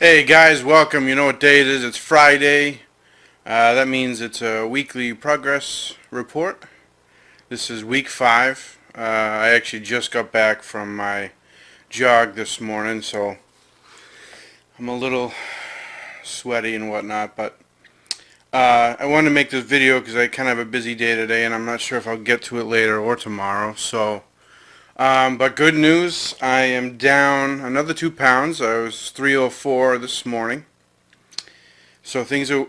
Hey guys, welcome. You know what day it is? It's Friday. That means it's a weekly progress report. This is week 5. I actually just got back from my jog this morning, so I'm a little sweaty and whatnot, but I wanted to make this video because I kind of have a busy day today and I'm not sure if I'll get to it later or tomorrow. But good news, I am down another 2 pounds. I was 304 this morning. So things are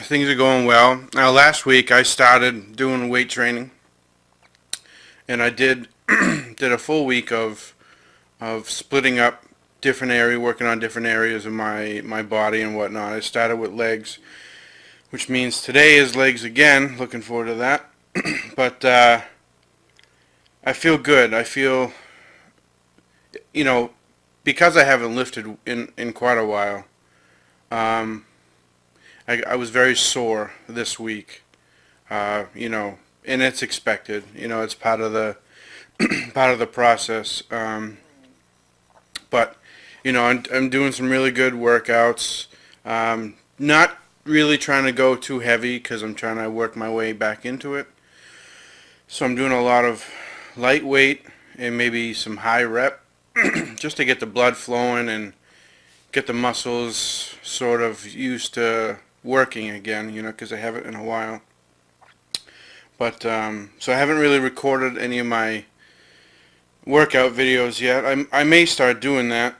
things are going well. Now last week I started doing weight training, and I did did a full week of splitting up different area, working on different areas of my body and whatnot. I started with legs, which means today is legs again. Looking forward to that. But I feel good. I feel, you know, because I haven't lifted in quite a while. I was very sore this week, and it's expected. It's part of the part of the process. But I'm doing some really good workouts. Not really trying to go too heavy because I'm trying to work my way back into it. So I'm doing a lot of lightweight and maybe some high rep, just to get the blood flowing and get the muscles sort of used to working again, because I haven't in a while. But so I haven't really recorded any of my workout videos yet. I may start doing that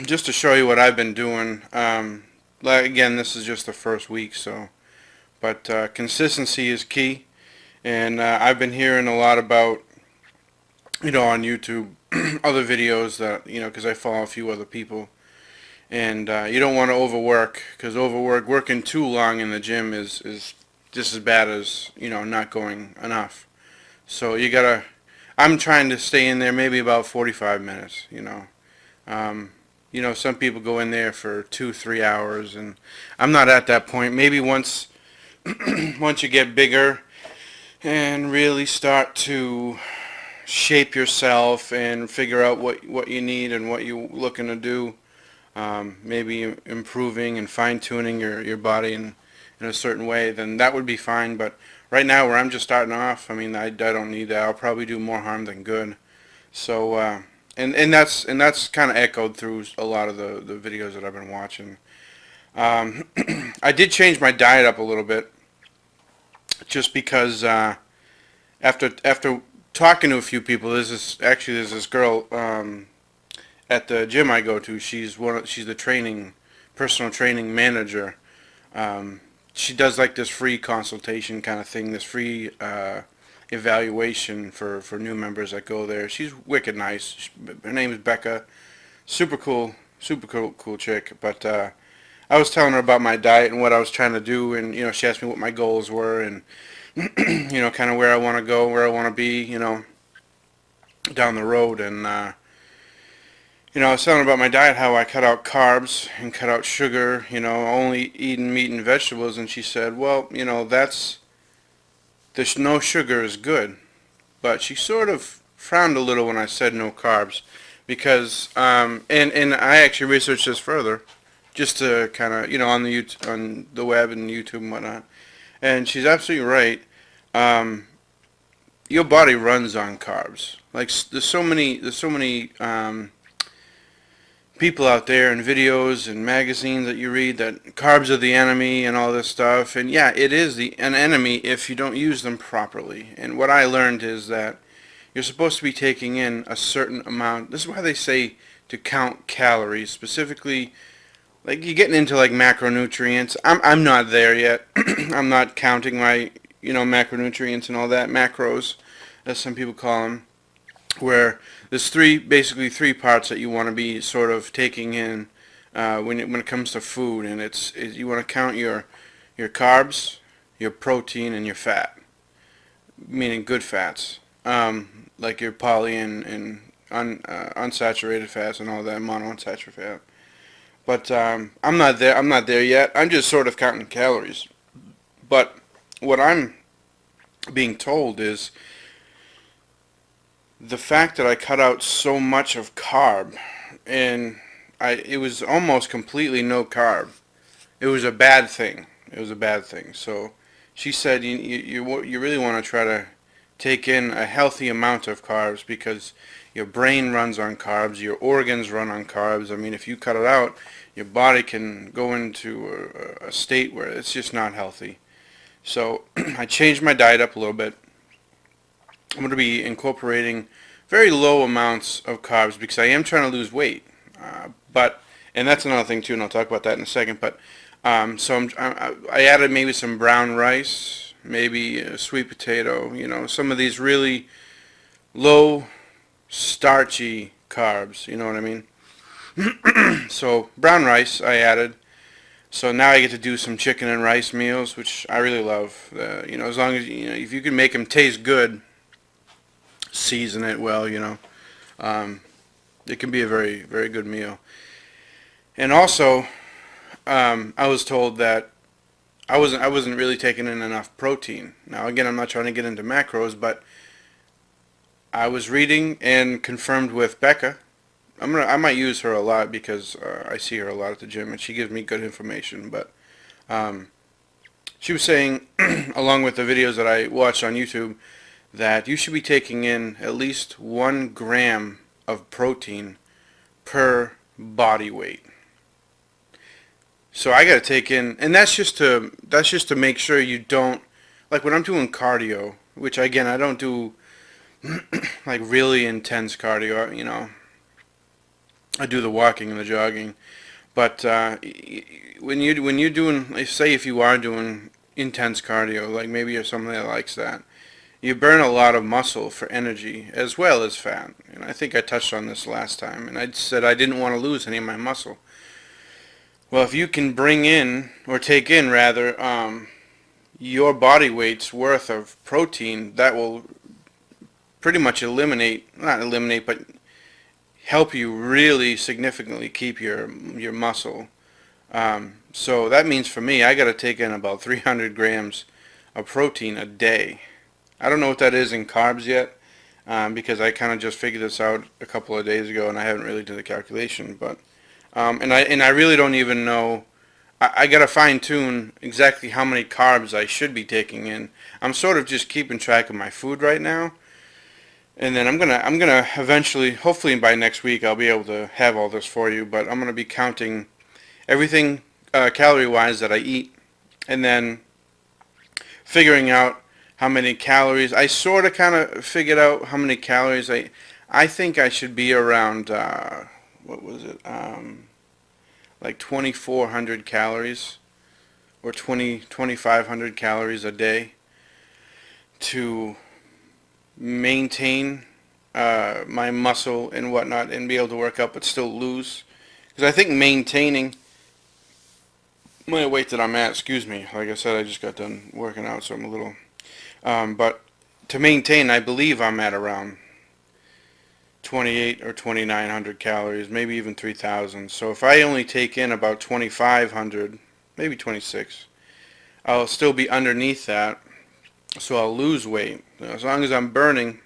just to show you what I've been doing. Again, this is just the first week, but consistency is key, and I've been hearing a lot about, on YouTube, other videos that, because I follow a few other people. And you don't want to overwork, because working too long in the gym is just as bad as, not going enough. So I'm trying to stay in there maybe about 45 minutes, some people go in there for 2-3 hours, and I'm not at that point. Maybe once you get bigger and really start to shape yourself and figure out what you need and what you're looking to do. Maybe improving and fine-tuning your body in a certain way, then that would be fine. But right now, where I'm just starting off, I mean, I don't need that. I'll probably do more harm than good. So, and that's kind of echoed through a lot of the videos that I've been watching. I did change my diet up a little bit, just because after talking to a few people, there's this girl. At the gym I go to, she's the personal training manager. She does like this free consultation kind of thing, this free evaluation for new members that go there. She's wicked nice. Her name is Becca. Super cool chick. But I was telling her about my diet and what I was trying to do, and she asked me what my goals were, and kind of where I want to go, where I want to be, down the road. And I was telling about my diet, how I cut out carbs and cut out sugar, only eating meat and vegetables, and she said, well, there's no sugar is good. But she sort of frowned a little when I said no carbs, because, and I actually researched this further, just to kind of, on the web and YouTube and whatnot, and she's absolutely right. Your body runs on carbs. Like, there's so many, people out there and videos and magazines that you read that carbs are the enemy and all this stuff, and yeah, it is an enemy if you don't use them properly. And what I learned is that you're supposed to be taking in a certain amount. This is why they say to count calories, specifically, like you're getting into like macronutrients. I'm not there yet. I'm not counting my macronutrients and all that, macros as some people call them, where there's basically three parts that you want to be sort of taking in when it comes to food, and you want to count your carbs, your protein, and your fat, meaning good fats, like your poly and unsaturated fats and all that, monounsaturated fat. But I'm not there. I'm not there yet. I'm just sort of counting calories. But what I'm being told is the fact that I cut out so much of carb, and it was almost completely no carb. It was a bad thing. It was a bad thing. So she said you really want to try to take in a healthy amount of carbs because your brain runs on carbs, your organs run on carbs. I mean, if you cut it out, your body can go into a state where it's just not healthy. So I changed my diet up a little bit. I'm going to be incorporating very low amounts of carbs because I am trying to lose weight. And that's another thing too, and I'll talk about that in a second. But I added maybe some brown rice, maybe a sweet potato. You know, some of these really low starchy carbs. You know what I mean? So brown rice I added. So now I get to do some chicken and rice meals, which I really love. You know, as long as if you can make them taste good, season it well. You know, it can be a very, very good meal. And also, I was told that I wasn't really taking in enough protein. Now again, I'm not trying to get into macros, but I was reading and confirmed with Becca. I might use her a lot because I see her a lot at the gym and she gives me good information. But she was saying, along with the videos that I watched on YouTube, that you should be taking in at least 1 gram of protein per body weight. So I got to take in, and that's just to make sure you don't, like when I'm doing cardio, which again I don't do like really intense cardio. You know, I do the walking and the jogging, but when you're doing, say if you are doing intense cardio, like maybe you're somebody that likes that, you burn a lot of muscle for energy as well as fat. And I think I touched on this last time, and I said I didn't want to lose any of my muscle. Well, if you can bring in, or take in rather, your body weight's worth of protein, that will pretty much not eliminate, but help you really significantly keep your muscle. So that means for me, I got to take in about 300 grams of protein a day. I don't know what that is in carbs yet, because I kind of just figured this out a couple of days ago, and I haven't really done the calculation. But and I really don't even know. I got to fine tune exactly how many carbs I should be taking in. I'm sort of just keeping track of my food right now, and then I'm gonna eventually, hopefully by next week, I'll be able to have all this for you. But I'm gonna be counting everything calorie-wise that I eat, and then figuring out how many calories. I sort of kind of figured out how many calories I think I should be around, what was it, like 2,400 calories or 2,500 calories a day to maintain my muscle and whatnot and be able to work out but still lose. Because I think maintaining my weight that I'm at, excuse me, like I said, I just got done working out, so I'm a little, but to maintain, I believe I'm at around 28 or 2,900 calories, maybe even 3,000. So if I only take in about 2,500, maybe 26, I'll still be underneath that, so I'll lose weight. As long as I'm burning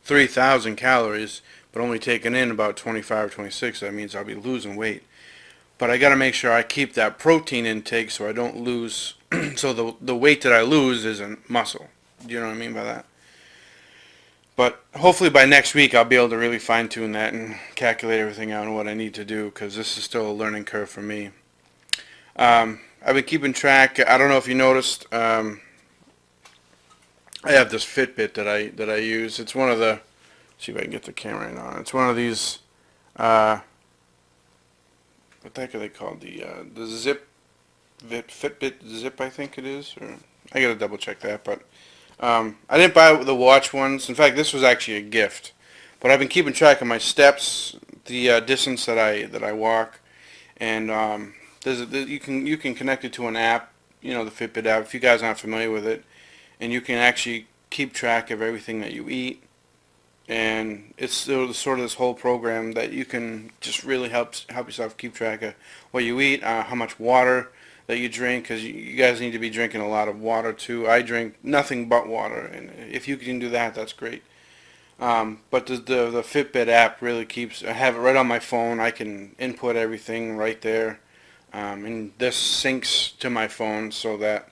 3,000 calories, but only taking in about 25 or 26, that means I'll be losing weight. But I got to make sure I keep that protein intake so I don't lose, so the weight that I lose isn't muscle. Do you know what I mean by that? But hopefully by next week I'll be able to really fine tune that and calculate everything out and what I need to do, because this is still a learning curve for me. I've been keeping track. I don't know if you noticed. I have this Fitbit that I use. It's one of the. See if I can get the camera right on. It's one of these. What the heck are they called? The Zip, Fitbit Zip, I think it is. Or I gotta double check that. But I didn't buy the watch ones. In fact, this was actually a gift. But I've been keeping track of my steps, the distance that I walk, and you can connect it to an app. You know, the Fitbit app. If you guys aren't familiar with it, and you can actually keep track of everything that you eat. And it's sort of this whole program that you can just really help yourself keep track of what you eat, how much water that you drink, because you guys need to be drinking a lot of water too. I drink nothing but water, and if you can do that, that's great. But the Fitbit app really keeps. I have it right on my phone. I can input everything right there, and this syncs to my phone so that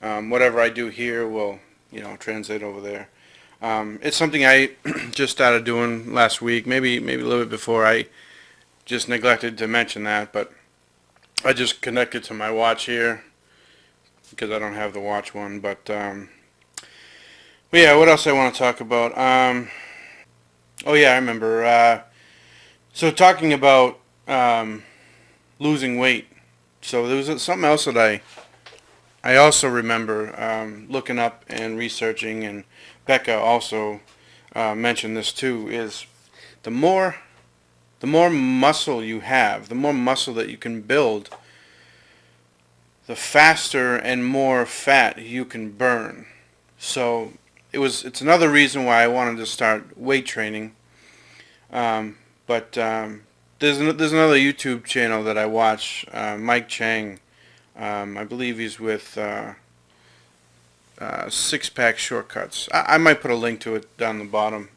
whatever I do here will, translate over there. It's something I just started doing last week, maybe a little bit before. I just neglected to mention that, but I just connected to my watch here because I don't have the watch one. But yeah, what else I want to talk about? Oh yeah, I remember. So talking about losing weight. So there was something else that I also remember looking up and researching, and Becca also mentioned this too. Is the more the more muscle you have, the more muscle that you can build, the faster and more fat you can burn. So it's another reason why I wanted to start weight training. But there's another YouTube channel that I watch, Mike Chang. I believe he's with Six Pack Shortcuts. I might put a link to it down the bottom.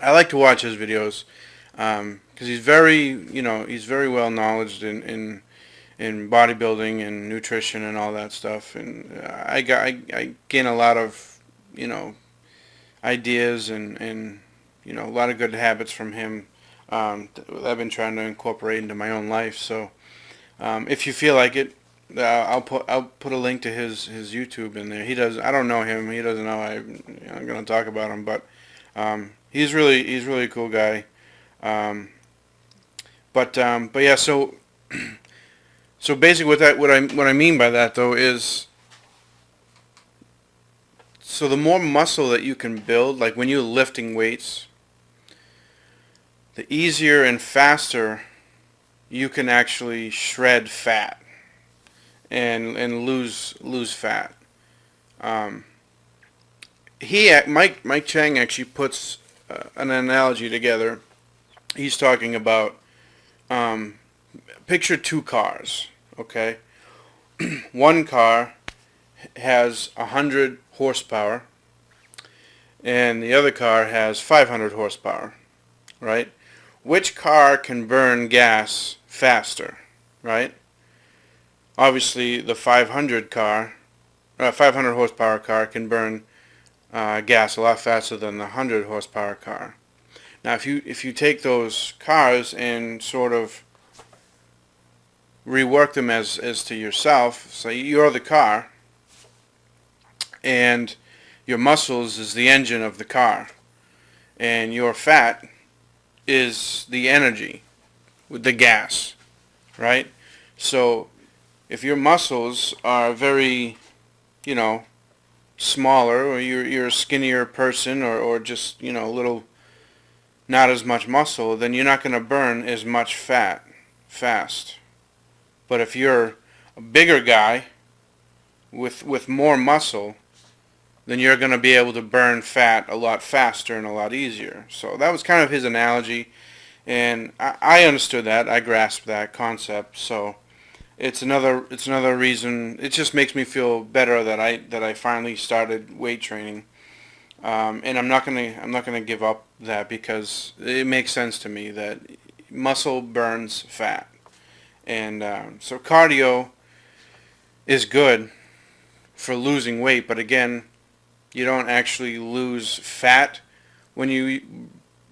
I like to watch his videos because he's very well knowledged in bodybuilding and nutrition and all that stuff. And I gain a lot of ideas and a lot of good habits from him that I've been trying to incorporate into my own life. So if you feel like it, I'll put a link to his YouTube in there. I don't know him. He doesn't know I'm going to talk about him, but he's really a cool guy. But yeah, so basically what I mean by that though is, so the more muscle that you can build, like when you're lifting weights, the easier and faster you can actually shred fat and lose fat. Mike Chang actually puts an analogy together. He's talking about picture two cars. Okay, one car has 100 horsepower, and the other car has 500 horsepower. Right? Which car can burn gas faster? Right? Obviously, the 500 horsepower car can burn gas a lot faster than the 100 horsepower car. Now, if you take those cars and sort of rework them as to yourself, so you're the car, and your muscles is the engine of the car, and your fat is the energy with the gas, right? So if your muscles are very, smaller, or you're a skinnier person, or just, a little, not as much muscle, then you're not going to burn as much fat fast. But if you're a bigger guy with more muscle, then you're going to be able to burn fat a lot faster and a lot easier. So that was kind of his analogy, and I understood that. I grasped that concept. So it's another reason. It just makes me feel better that I finally started weight training, and I'm not gonna give up that, because it makes sense to me that muscle burns fat, and so cardio is good for losing weight. But again, you don't actually lose fat when you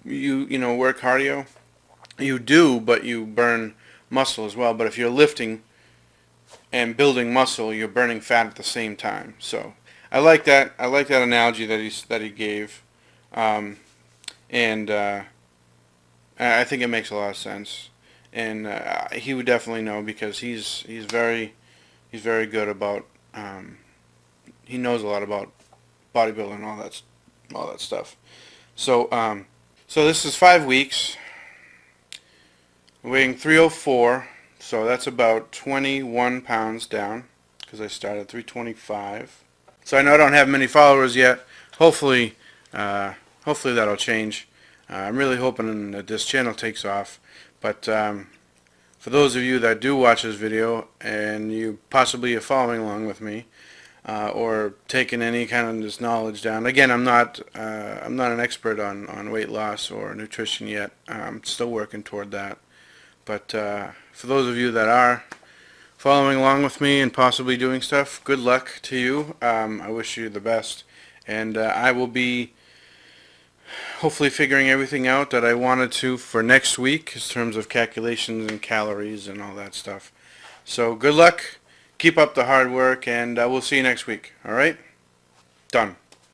work cardio. You do, but you burn muscle as well. But if you're lifting and building muscle, you're burning fat at the same time. So I like that. I like that analogy that he gave, and I think it makes a lot of sense. And he would definitely know, because he's very good about. He knows a lot about bodybuilding and all that stuff. So so this is 5 weeks, weighing 304. So that's about 21 pounds down, because I started at 325. So I know I don't have many followers yet. Hopefully that'll change. I'm really hoping that this channel takes off. But for those of you that do watch this video, and you possibly are following along with me, or taken any kind of this knowledge down. Again, I'm not an expert on weight loss or nutrition yet. I'm still working toward that. But for those of you that are following along with me and possibly doing stuff, good luck to you. I wish you the best, and I will be hopefully figuring everything out that I wanted to for next week in terms of calculations and calories and all that stuff. So good luck, keep up the hard work, and we'll see you next week. All right? Done.